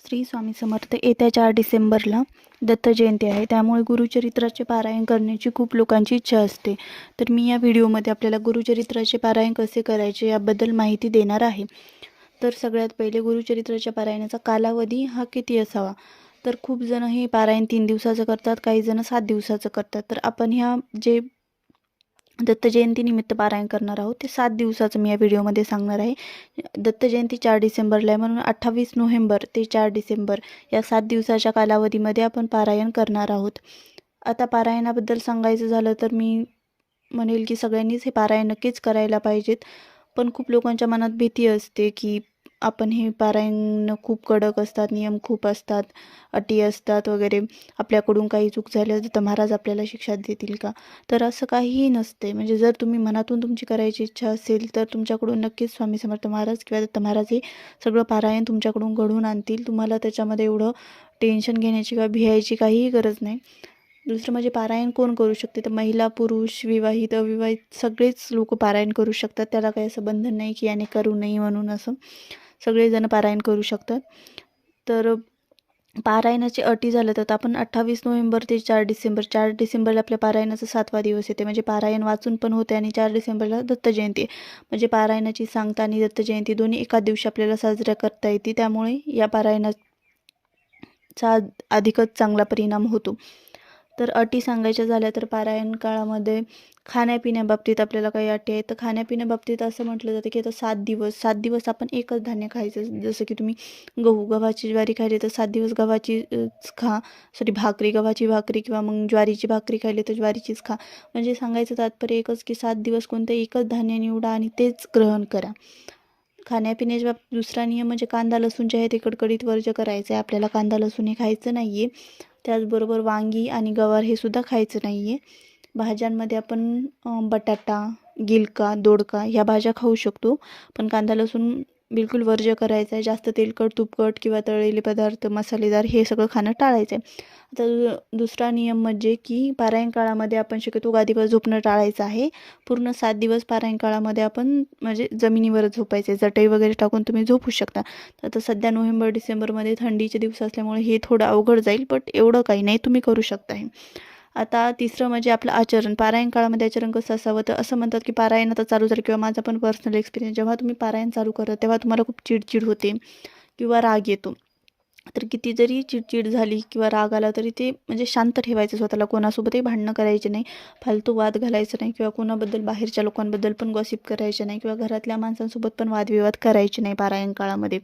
श्री स्वामी समर्थ. येत्या 4 डिसेंबरला दत्त जयंती आहे, त्यामुळे गुरुचरित्राचे पारायण करण्याची खूप लोकांची इच्छा असते. तर मी या व्हिडिओमध्ये आपल्याला गुरुचरित्राचे पारायण कसे करायचे याबद्दल माहिती देणार आहे. तर सगळ्यात पहिले गुरुचरित्राच्या पारायणाचा कालावधी हा किती असावा. तर खूप जण हे पारायण 3 दिवसाचं करतात, काही जण 7 दिवसाचं करतात. तर आपण ह्या जे दत्त जयंतीनिमित्त पारायण करणार आहोत ते 7 दिवसाचं मी या व्हिडिओमध्ये सांगणार आहे. दत्त जयंती 4 डिसेंबरला आहे, म्हणून 28 नोव्हेंबर ते 4 डिसेंबर या 7 दिवसाच्या कालावधीमध्ये आपण पारायण करणार आहोत. आता पारायणाबद्दल सांगायचं झालं तर मी म्हणेल की सगळ्यांनीच हे पारायण नक्कीच करायला पाहिजेत. पण खूप लोकांच्या मनात भीती असते की आपण हे पारायण खूप कडक असतात, नियम खूप असतात, अटी असतात वगैरे, आपल्याकडून काही चूक झाली तर महाराज आपल्याला शिक्षा देतील का. तर असं काहीही नसते. म्हणजे जर तुम्ही मनातून तुमची करायची इच्छा असेल तर तुमच्याकडून नक्कीच स्वामी समर्थ महाराज किंवा दत्त महाराज हे सगळं पारायण तुमच्याकडून घडवून आणतील. तुम्हाला त्याच्यामध्ये एवढं टेन्शन घेण्याची किंवा भियायची काहीही गरज नाही. दुसरं म्हणजे पारायण कोण करू शकते, तर महिला, पुरुष, विवाहित, अविवाहित सगळेच लोक पारायण करू शकतात. त्याला काही असं बंधन नाही की याने करू नये म्हणून. असं सगळेजण पारायण करू शकतात. तर पारायणाची अटी झालं तर आपण 28 नोव्हेंबर ते 4 डिसेंबरला आपल्या पारायणाचा 7वा दिवस येते. म्हणजे पारायण वाचून पण होते आणि 4 डिसेंबरला दत्त जयंती म्हणजे पारायणाची सांगता आणि दत्त जयंती दोन्ही एकाच दिवशी आपल्याला साजऱ्या करता येते. त्यामुळे या पारायणाचा अधिकच चांगला परिणाम होतो. तर अटी सांगायच्या झाल्या तर पारायण काळामध्ये खाण्यापिण्याबाबतीत आपल्याला काही अटी आहेत. तर खाण्यापिण्याबाबतीत असं म्हटलं जातं की आता 7 दिवस आपण एकच धान्य खायचं. जसं की तुम्ही गव्हाची ज्वारी खायली तर 7 दिवस गव्हाचीच खा. गव्हाची भाकरी किंवा मग ज्वारीची भाकरी खायली तर ज्वारीचीच खा. म्हणजे सांगायचं तात्पर्य एकच की 7 दिवस कोणतं एकच धान्य निवडा आणि तेच ग्रहण करा. खाण्यापिण्याच्या बाबतीत दुसरा नियम म्हणजे कांदा लसूण जे आहे ते कडकडीत वर्ज्य करायचं आहे. आपल्याला कांदा लसूण हे खायचं नाही आहे. त्याचबरोबर वांगी आणि गवार हे सुद्धा खायचं नाही आहे. भाज्यांमध्ये आपण बटाटा, गिलका, दोडका ह्या भाज्या खाऊ शकतो, पण कांदा लसूण बिलकुल वर्ज्य करायचं आहे. जास्त तेलकट, तुपकट किंवा तळलेले पदार्थ, मसालेदार हे सगळं खाणं टाळायचं आहे. आता दुसरा नियम म्हणजे की पारायण काळामध्ये आपण शक्यतो गादीवर झोपणं टाळायचं आहे. पूर्ण 7 दिवस पारायण काळामध्ये आपण म्हणजे जमिनीवर झोपायचे. चटई वगैरे टाकून तुम्ही झोपू शकता. आता सध्या नोव्हेंबर डिसेंबरमध्ये थंडीचे दिवस असल्यामुळे हे थोडं अवघड जाईल, बट एवढं काही नाही, तुम्ही करू शकता हे. आता तिसरं म्हणजे आपलं आचरण. पारायण काळामध्ये आचरण कसं असावं, तर असं म्हणतात की पारायण आता चालू झालं किंवा माझा पण पर्सनल एक्सपिरियन्स, जेव्हा तुम्ही पारायण चालू करता तेव्हा तुम्हाला खूप चिडचिड होते किंवा राग येतो. तर किती जरी चिडचिड झाली किंवा राग आला तरी ते म्हणजे शांत ठेवायचं स्वतःला. कोणासोबतही भांडणं करायचे नाही, फालतू वाद घालायचं नाही किंवा कोणाबद्दल बाहेरच्या लोकांबद्दल पण गॉसिप करायचे नाही किंवा घरातल्या माणसांसोबत पण वादविवाद करायचे नाही पारायण काळामध्ये.